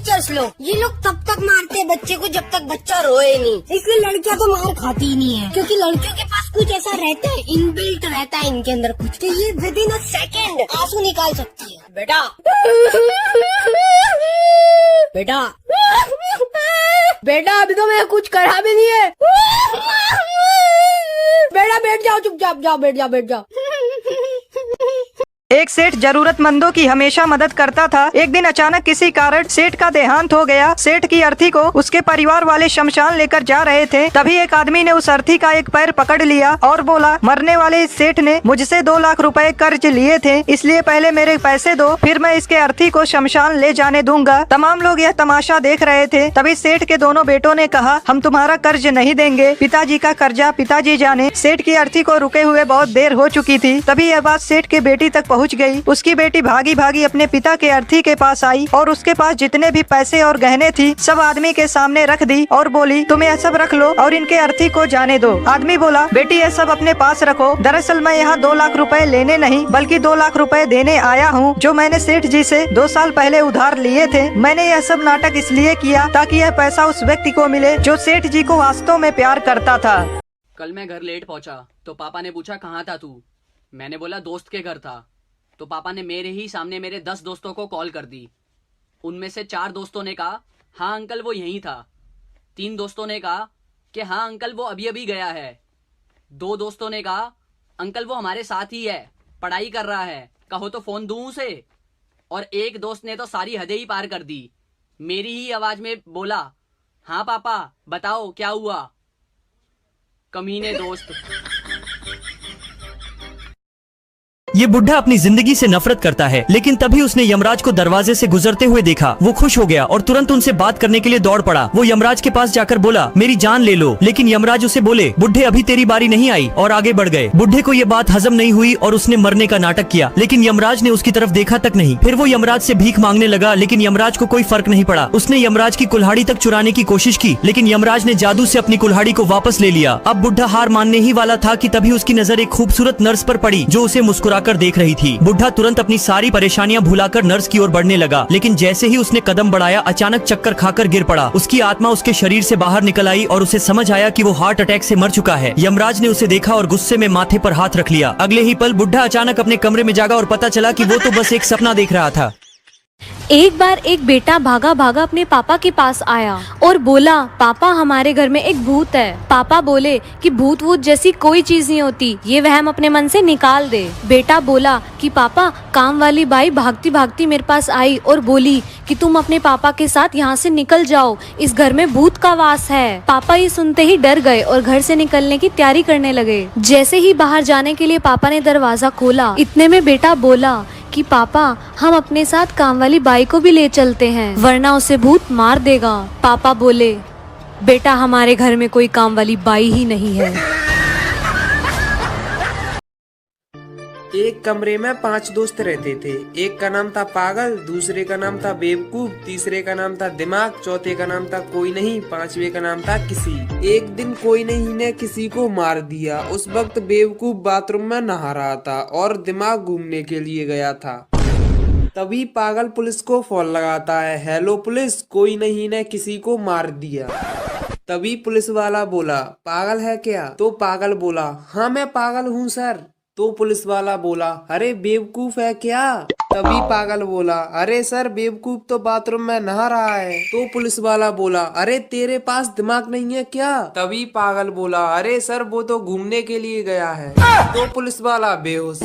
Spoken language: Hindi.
टीचर्स लोग, ये लोग तब तक मारते हैं बच्चे को जब तक बच्चा रोए नहीं। इसलिए लड़कियां तो मार खाती ही नहीं है, क्योंकि लड़कियों के पास कुछ ऐसा रहता है, इनबिल्ट रहता है इनके अंदर कुछ, तो ये विद इन अ सेकेंड आंसू निकाल सकती है। बेटा बेटा बेटा, अभी तो मैं कुछ करा भी नहीं है। बेटा बैठ जाओ, चुपचाप जाओ, बैठ जाओ। एक सेठ जरूरतमंदों की हमेशा मदद करता था। एक दिन अचानक किसी कारण सेठ का देहांत हो गया। सेठ की अर्थी को उसके परिवार वाले शमशान लेकर जा रहे थे। तभी एक आदमी ने उस अर्थी का एक पैर पकड़ लिया और बोला, मरने वाले इस सेठ ने मुझसे 2 लाख रुपए कर्ज लिए थे, इसलिए पहले मेरे पैसे दो, फिर मैं इसके अर्थी को शमशान ले जाने दूंगा। तमाम लोग यह तमाशा देख रहे थे। तभी सेठ के दोनों बेटों ने कहा, हम तुम्हारा कर्ज नहीं देंगे, पिताजी का कर्जा पिताजी जाने। सेठ की अर्थी को रुके हुए बहुत देर हो चुकी थी। तभी यह बात सेठ के बेटी तक पहुंच गई। उसकी बेटी भागी भागी अपने पिता के अर्थी के पास आई और उसके पास जितने भी पैसे और गहने थी सब आदमी के सामने रख दी और बोली, तुम यह सब रख लो और इनके अर्थी को जाने दो। आदमी बोला, बेटी यह सब अपने पास रखो, दरअसल मैं यहाँ 2 लाख रुपए लेने नहीं बल्कि 2 लाख रुपए देने आया हूँ, जो मैंने सेठ जी से 2 साल पहले उधार लिए थे। मैंने यह सब नाटक इसलिए किया ताकि यह पैसा उस व्यक्ति को मिले जो सेठ जी को वास्तव में प्यार करता था। कल मैं घर लेट पहुंचा तो पापा ने पूछा, कहाँ था तू? मैंने बोला दोस्त के घर था। तो पापा ने मेरे ही सामने मेरे 10 दोस्तों को कॉल कर दी। उनमें से 4 दोस्तों ने कहा, हाँ अंकल वो यहीं था। 3 दोस्तों ने कहा कि हाँ अंकल वो अभी अभी गया है। 2 दोस्तों ने कहा, अंकल वो हमारे साथ ही है, पढ़ाई कर रहा है, कहो तो फोन दूं उसे। और एक दोस्त ने तो सारी हदें ही पार कर दी। मेरी ही आवाज में बोला, हाँ पापा बताओ क्या हुआ? कमीने दोस्त। ये बुढ़ा अपनी जिंदगी से नफरत करता है, लेकिन तभी उसने यमराज को दरवाजे से गुजरते हुए देखा। वो खुश हो गया और तुरंत उनसे बात करने के लिए दौड़ पड़ा। वो यमराज के पास जाकर बोला, मेरी जान ले लो। लेकिन यमराज उसे बोले, बुढ़े अभी तेरी बारी नहीं आई, और आगे बढ़ गए। बुढ़े को ये बात हजम नहीं हुई और उसने मरने का नाटक किया, लेकिन यमराज ने उसकी तरफ देखा तक नहीं। फिर वो यमराज से भीख मांगने लगा, लेकिन यमराज को कोई फर्क नहीं पड़ा। उसने यमराज की कुल्हाड़ी तक चुराने की कोशिश की, लेकिन यमराज ने जादू से अपनी कुल्हाड़ी को वापस ले लिया। अब बुढ़ा हार मानने ही वाला था कि तभी उसकी नजर एक खूबसूरत नर्स पर पड़ी जो उसे मुस्कुराकर देख रही थी। बुढ़ा तुरंत अपनी सारी परेशानियां भुलाकर नर्स की ओर बढ़ने लगा, लेकिन जैसे ही उसने कदम बढ़ाया अचानक चक्कर खाकर गिर पड़ा। उसकी आत्मा उसके शरीर से बाहर निकल आई और उसे समझ आया कि वो हार्ट अटैक से मर चुका है। यमराज ने उसे देखा और गुस्से में माथे पर हाथ रख लिया। अगले ही पल बुढ़ा अचानक अपने कमरे में जागा और पता चला कि वो तो बस एक सपना देख रहा था। एक बार एक बेटा भागा भागा अपने पापा के पास आया और बोला, पापा हमारे घर में एक भूत है। पापा बोले कि भूत वूत जैसी कोई चीज नहीं होती, ये वहम अपने मन से निकाल दे। बेटा बोला कि पापा काम वाली बाई भागती भागती मेरे पास आई और बोली कि तुम अपने पापा के साथ यहाँ से निकल जाओ, इस घर में भूत का वास है। पापा ये सुनते ही डर गए और घर से निकलने की तैयारी करने लगे। जैसे ही बाहर जाने के लिए पापा ने दरवाजा खोला, इतने में बेटा बोला कि पापा हम अपने साथ काम वाली बाई को भी ले चलते हैं, वरना उसे भूत मार देगा। पापा बोले, बेटा हमारे घर में कोई काम वाली बाई ही नहीं है। एक कमरे में 5 दोस्त रहते थे। एक का नाम था पागल, दूसरे का नाम था बेवकूफ, तीसरे का नाम था दिमाग, चौथे का नाम था कोई नहीं, 5वें का नाम था किसी। एक दिन कोई नहीं ने किसी को मार दिया। उस वक्त बेवकूफ बाथरूम में नहा रहा था और दिमाग घूमने के लिए गया था। तभी पागल पुलिस को फोन लगाता है, हेलो पुलिस, कोई नहीं ने किसी को मार दिया। तभी पुलिस वाला बोला, पागल है क्या? तो पागल बोला, हाँ मैं पागल हूँ सर। तो पुलिस वाला बोला, अरे बेवकूफ है क्या? तभी पागल बोला, अरे सर बेवकूफ तो बाथरूम में नहा रहा है। तो पुलिस वाला बोला, अरे तेरे पास दिमाग नहीं है क्या? तभी पागल बोला, अरे सर वो तो घूमने के लिए गया है। तो पुलिस वाला बेहोश।